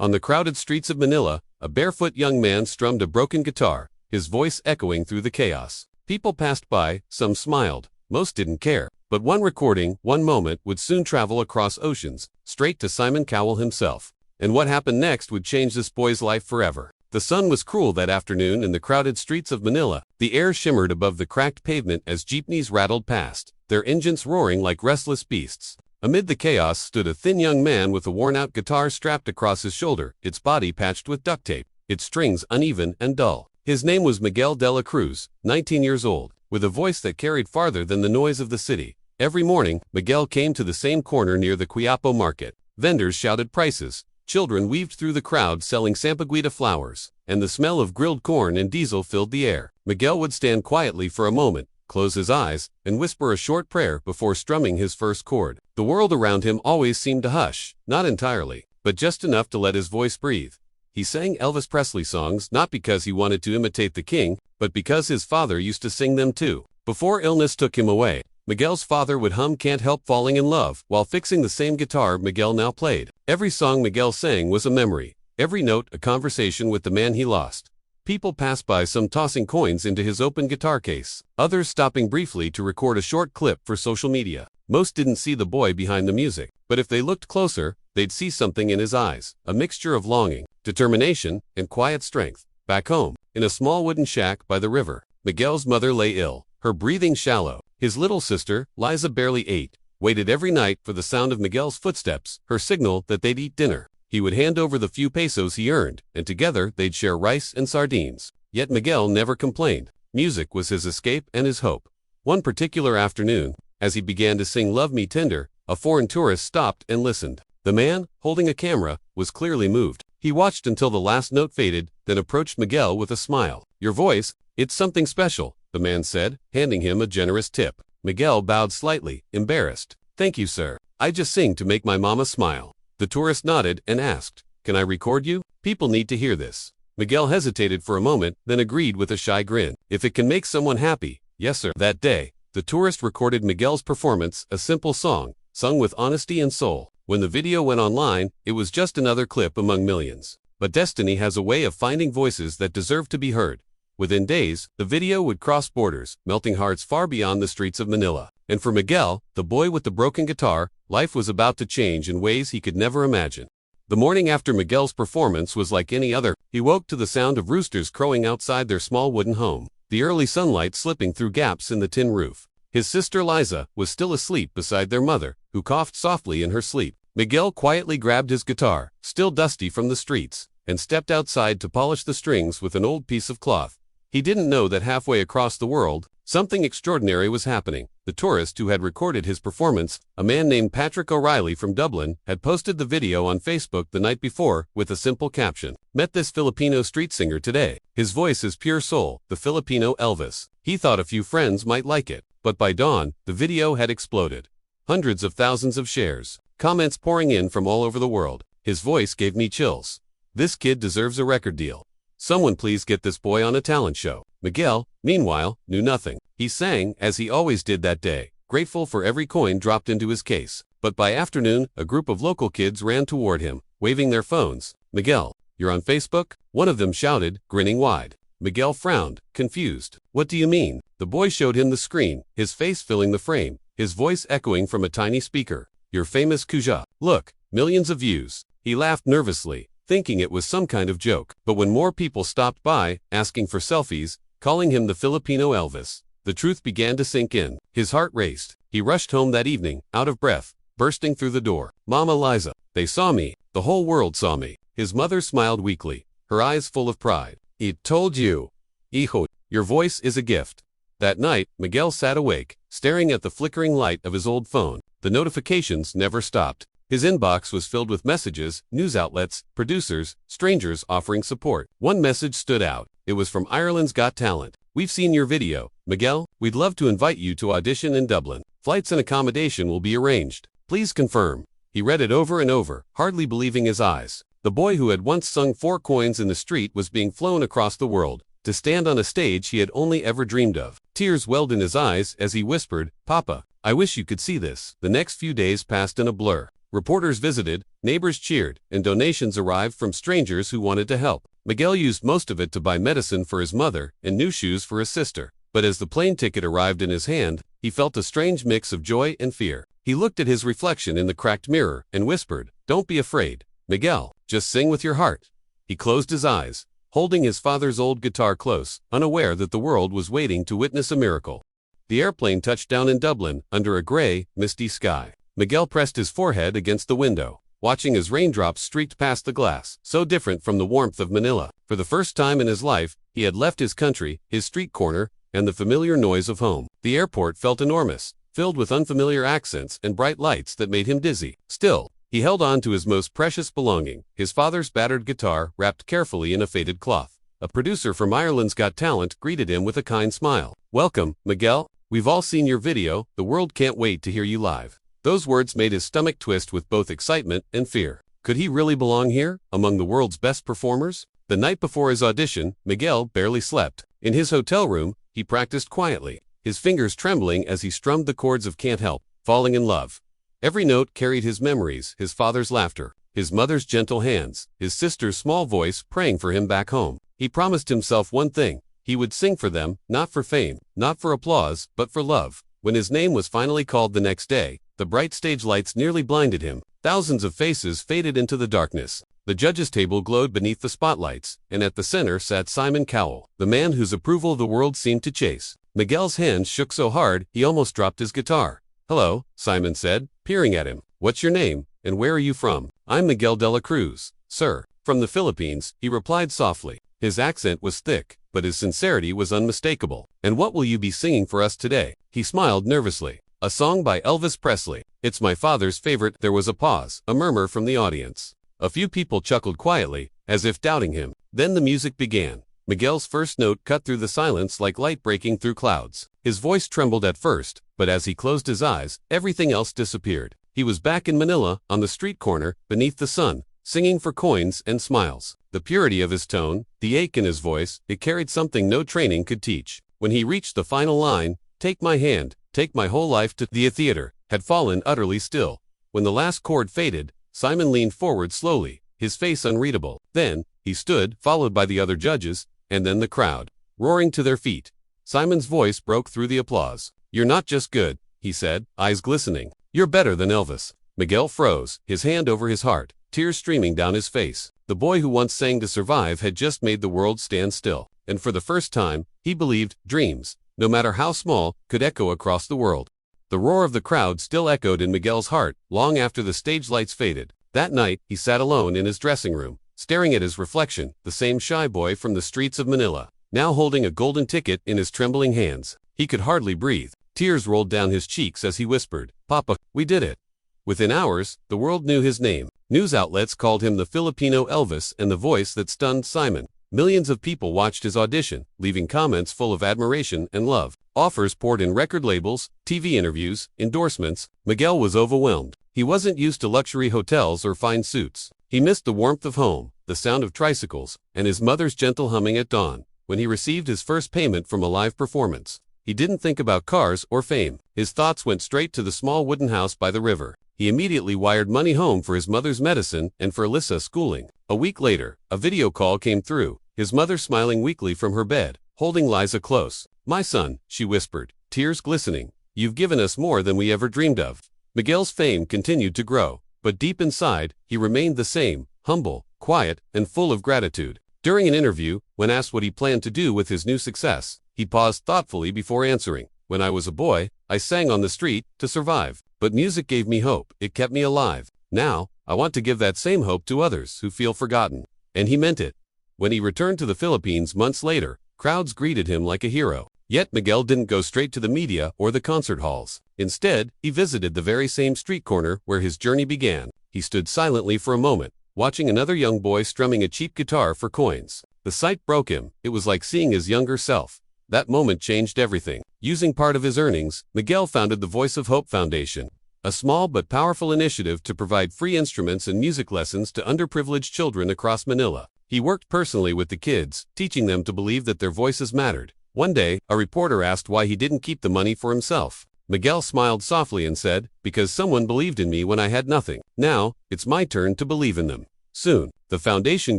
On the crowded streets of Manila, a barefoot young man strummed a broken guitar, his voice echoing through the chaos. People passed by, some smiled, most didn't care. But one recording, one moment, would soon travel across oceans, straight to Simon Cowell himself. And what happened next would change this boy's life forever. The sun was cruel that afternoon in the crowded streets of Manila. The air shimmered above the cracked pavement as jeepneys rattled past, their engines roaring like restless beasts. Amid the chaos stood a thin young man with a worn-out guitar strapped across his shoulder, its body patched with duct tape, its strings uneven and dull. His name was Miguel de la Cruz, 19 years old, with a voice that carried farther than the noise of the city. Every morning, Miguel came to the same corner near the Quiapo market. Vendors shouted prices, children weaved through the crowd selling sampaguita flowers, and the smell of grilled corn and diesel filled the air. Miguel would stand quietly for a moment, close his eyes, and whisper a short prayer before strumming his first chord. The world around him always seemed to hush, not entirely, but just enough to let his voice breathe. He sang Elvis Presley songs not because he wanted to imitate the king, but because his father used to sing them too. Before illness took him away, Miguel's father would hum Can't Help Falling in Love while fixing the same guitar Miguel now played. Every song Miguel sang was a memory, every note a conversation with the man he lost. People passed by, some tossing coins into his open guitar case, others stopping briefly to record a short clip for social media. Most didn't see the boy behind the music, but if they looked closer, they'd see something in his eyes, a mixture of longing, determination, and quiet strength. Back home, in a small wooden shack by the river, Miguel's mother lay ill, her breathing shallow. His little sister, Liza, barely 8, waited every night for the sound of Miguel's footsteps, her signal that they'd eat dinner. He would hand over the few pesos he earned, and together they'd share rice and sardines. Yet Miguel never complained. Music was his escape and his hope. One particular afternoon, as he began to sing Love Me Tender, a foreign tourist stopped and listened. The man, holding a camera, was clearly moved. He watched until the last note faded, then approached Miguel with a smile. "Your voice, it's something special," the man said, handing him a generous tip. Miguel bowed slightly, embarrassed. "Thank you, sir. I just sing to make my mama smile." The tourist nodded and asked, "Can I record you? People need to hear this." Miguel hesitated for a moment, then agreed with a shy grin. "If it can make someone happy, yes sir." That day, the tourist recorded Miguel's performance, a simple song, sung with honesty and soul. When the video went online, it was just another clip among millions. But destiny has a way of finding voices that deserve to be heard. Within days, the video would cross borders, melting hearts far beyond the streets of Manila. And for Miguel, the boy with the broken guitar, life was about to change in ways he could never imagine. The morning after Miguel's performance was like any other. He woke to the sound of roosters crowing outside their small wooden home, the early sunlight slipping through gaps in the tin roof. His sister Liza was still asleep beside their mother, who coughed softly in her sleep. Miguel quietly grabbed his guitar, still dusty from the streets, and stepped outside to polish the strings with an old piece of cloth. He didn't know that halfway across the world, something extraordinary was happening. The tourist who had recorded his performance, a man named Patrick O'Reilly from Dublin, had posted the video on Facebook the night before with a simple caption. "Met this Filipino street singer today. His voice is pure soul, the Filipino Elvis." He thought a few friends might like it, but by dawn, the video had exploded. Hundreds of thousands of shares, comments pouring in from all over the world. "His voice gave me chills. This kid deserves a record deal. Someone please get this boy on a talent show." Miguel, meanwhile, knew nothing. He sang, as he always did that day, grateful for every coin dropped into his case. But by afternoon, a group of local kids ran toward him, waving their phones. "Miguel, you're on Facebook?" one of them shouted, grinning wide. Miguel frowned, confused. "What do you mean?" The boy showed him the screen, his face filling the frame, his voice echoing from a tiny speaker. "Your famous Kuja. Look, millions of views." He laughed nervously, thinking it was some kind of joke. But when more people stopped by, asking for selfies, calling him the Filipino Elvis, the truth began to sink in. His heart raced. He rushed home that evening, out of breath, bursting through the door. "Mama Liza, they saw me. The whole world saw me." His mother smiled weakly, her eyes full of pride. "It told you. Hijo, your voice is a gift." That night, Miguel sat awake, staring at the flickering light of his old phone. The notifications never stopped. His inbox was filled with messages, news outlets, producers, strangers offering support. One message stood out. It was from Ireland's Got Talent. "We've seen your video, Miguel. We'd love to invite you to audition in Dublin. Flights and accommodation will be arranged. Please confirm." He read it over and over, hardly believing his eyes. The boy who had once sung 4 coins in the street was being flown across the world, to stand on a stage he had only ever dreamed of. Tears welled in his eyes as he whispered, "Papa, I wish you could see this." The next few days passed in a blur. Reporters visited, neighbors cheered, and donations arrived from strangers who wanted to help. Miguel used most of it to buy medicine for his mother and new shoes for his sister. But as the plane ticket arrived in his hand, he felt a strange mix of joy and fear. He looked at his reflection in the cracked mirror and whispered, "Don't be afraid, Miguel, just sing with your heart." He closed his eyes, holding his father's old guitar close, unaware that the world was waiting to witness a miracle. The airplane touched down in Dublin, under a gray, misty sky. Miguel pressed his forehead against the window, watching as raindrops streaked past the glass, so different from the warmth of Manila. For the first time in his life, he had left his country, his street corner, and the familiar noise of home. The airport felt enormous, filled with unfamiliar accents and bright lights that made him dizzy. Still, he held on to his most precious belonging, his father's battered guitar wrapped carefully in a faded cloth. A producer from Ireland's Got Talent greeted him with a kind smile. "Welcome, Miguel. We've all seen your video. The world can't wait to hear you live." Those words made his stomach twist with both excitement and fear. Could he really belong here, among the world's best performers? The night before his audition, Miguel barely slept. In his hotel room, he practiced quietly, his fingers trembling as he strummed the chords of Can't Help Falling in Love. Every note carried his memories, his father's laughter, his mother's gentle hands, his sister's small voice praying for him back home. He promised himself one thing: he would sing for them, not for fame, not for applause, but for love. When his name was finally called the next day, the bright stage lights nearly blinded him. Thousands of faces faded into the darkness. The judges' table glowed beneath the spotlights, and at the center sat Simon Cowell, the man whose approval the world seemed to chase. Miguel's hands shook so hard, he almost dropped his guitar. "Hello," Simon said, peering at him. "What's your name, and where are you from?" "I'm Miguel de la Cruz, sir. From the Philippines," he replied softly. His accent was thick, but his sincerity was unmistakable. "And what will you be singing for us today?" He smiled nervously. "A song by Elvis Presley. It's my father's favorite." There was a pause, a murmur from the audience. A few people chuckled quietly, as if doubting him. Then the music began. Miguel's first note cut through the silence like light breaking through clouds. His voice trembled at first, but as he closed his eyes, everything else disappeared. He was back in Manila, on the street corner, beneath the sun, singing for coins and smiles. The purity of his tone, the ache in his voice, it carried something no training could teach. When he reached the final line, "Take my hand, take my whole life to," the theater had fallen utterly still. When the last chord faded, Simon leaned forward slowly, his face unreadable. Then, he stood, followed by the other judges, and then the crowd, roaring to their feet. Simon's voice broke through the applause. "You're not just good," he said, eyes glistening. "You're better than Elvis." Miguel froze, his hand over his heart, tears streaming down his face. The boy who once sang to survive had just made the world stand still. And for the first time, he believed dreams, no matter how small, could echo across the world. The roar of the crowd still echoed in Miguel's heart, long after the stage lights faded. That night, he sat alone in his dressing room, staring at his reflection, the same shy boy from the streets of Manila, now holding a golden ticket in his trembling hands. He could hardly breathe. Tears rolled down his cheeks as he whispered, "Papa, we did it." Within hours, the world knew his name. News outlets called him the Filipino Elvis and the voice that stunned Simon. Millions of people watched his audition, leaving comments full of admiration and love. Offers poured in: record labels, TV interviews, endorsements. Miguel was overwhelmed. He wasn't used to luxury hotels or fine suits. He missed the warmth of home, the sound of tricycles, and his mother's gentle humming at dawn. When he received his first payment from a live performance, he didn't think about cars or fame. His thoughts went straight to the small wooden house by the river. He immediately wired money home for his mother's medicine and for Alyssa's schooling. A week later, a video call came through, his mother smiling weakly from her bed, holding Liza close. "My son," she whispered, tears glistening, "you've given us more than we ever dreamed of." Miguel's fame continued to grow, but deep inside, he remained the same, humble, quiet, and full of gratitude. During an interview, when asked what he planned to do with his new success, he paused thoughtfully before answering. "When I was a boy, I sang on the street to survive. But music gave me hope, it kept me alive. Now, I want to give that same hope to others who feel forgotten." And he meant it. When he returned to the Philippines months later, crowds greeted him like a hero. Yet Miguel didn't go straight to the media or the concert halls. Instead, he visited the very same street corner where his journey began. He stood silently for a moment, watching another young boy strumming a cheap guitar for coins. The sight broke him. It was like seeing his younger self. That moment changed everything. Using part of his earnings, Miguel founded the Voice of Hope Foundation, a small but powerful initiative to provide free instruments and music lessons to underprivileged children across Manila. He worked personally with the kids, teaching them to believe that their voices mattered. One day, a reporter asked why he didn't keep the money for himself. Miguel smiled softly and said, because someone believed in me when I had nothing. Now, it's my turn to believe in them. Soon, the foundation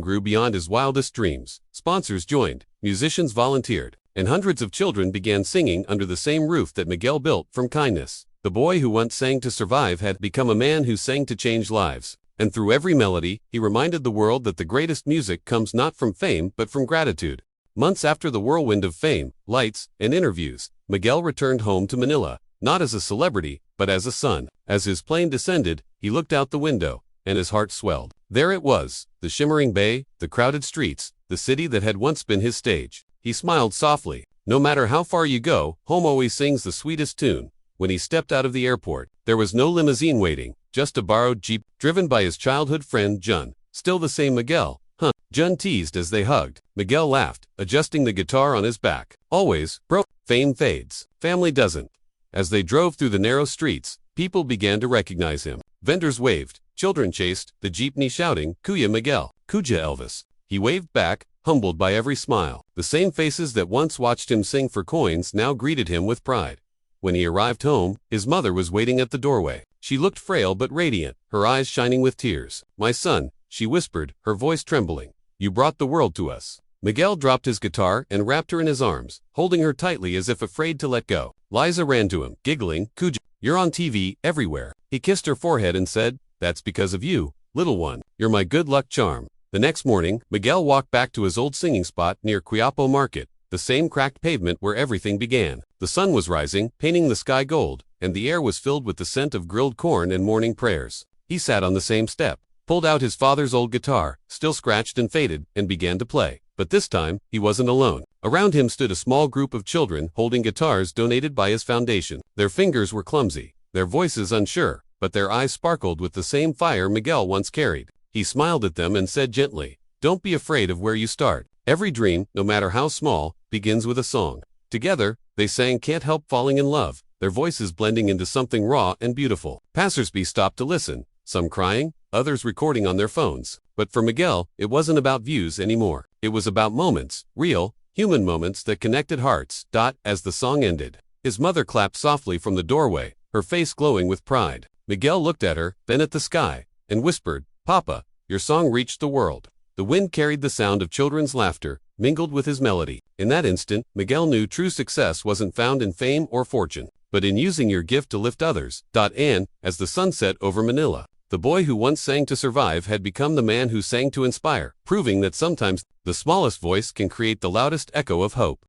grew beyond his wildest dreams. Sponsors joined, musicians volunteered, and hundreds of children began singing under the same roof that Miguel built from kindness. The boy who once sang to survive had become a man who sang to change lives. And through every melody, he reminded the world that the greatest music comes not from fame but from gratitude. Months after the whirlwind of fame, lights, and interviews, Miguel returned home to Manila, not as a celebrity, but as a son. As his plane descended, he looked out the window, and his heart swelled. There it was, the shimmering bay, the crowded streets, the city that had once been his stage. He smiled softly. No matter how far you go, home always sings the sweetest tune. When he stepped out of the airport, there was no limousine waiting, just a borrowed jeep, driven by his childhood friend Jun. Still the same Miguel, huh? Jun teased as they hugged. Miguel laughed, adjusting the guitar on his back. Always, bro. Fame fades. Family doesn't. As they drove through the narrow streets, people began to recognize him. Vendors waved, children chased, the jeepney shouting, Kuya Miguel, Kuya Elvis. He waved back, humbled by every smile. The same faces that once watched him sing for coins now greeted him with pride. When he arrived home, his mother was waiting at the doorway. She looked frail but radiant, her eyes shining with tears. My son, she whispered, her voice trembling. You brought the world to us. Miguel dropped his guitar and wrapped her in his arms, holding her tightly as if afraid to let go. Liza ran to him, giggling, Kuja, you're on TV, everywhere. He kissed her forehead and said, that's because of you, little one. You're my good luck charm. The next morning, Miguel walked back to his old singing spot near Quiapo Market, the same cracked pavement where everything began. The sun was rising, painting the sky gold, and the air was filled with the scent of grilled corn and morning prayers. He sat on the same step, pulled out his father's old guitar, still scratched and faded, and began to play. But this time, he wasn't alone. Around him stood a small group of children holding guitars donated by his foundation. Their fingers were clumsy, their voices unsure, but their eyes sparkled with the same fire Miguel once carried. He smiled at them and said gently, don't be afraid of where you start. Every dream, no matter how small, begins with a song. Together, they sang Can't Help Falling in Love, their voices blending into something raw and beautiful. Passersby stopped to listen, some crying, others recording on their phones. But for Miguel, it wasn't about views anymore. It was about moments, real, human moments that connected hearts. As the song ended, his mother clapped softly from the doorway, her face glowing with pride. Miguel looked at her, then at the sky, and whispered, Papa, your song reached the world. The wind carried the sound of children's laughter, mingled with his melody. In that instant, Miguel knew true success wasn't found in fame or fortune, but in using your gift to lift others. And, as the sun set over Manila, the boy who once sang to survive had become the man who sang to inspire, proving that sometimes the smallest voice can create the loudest echo of hope.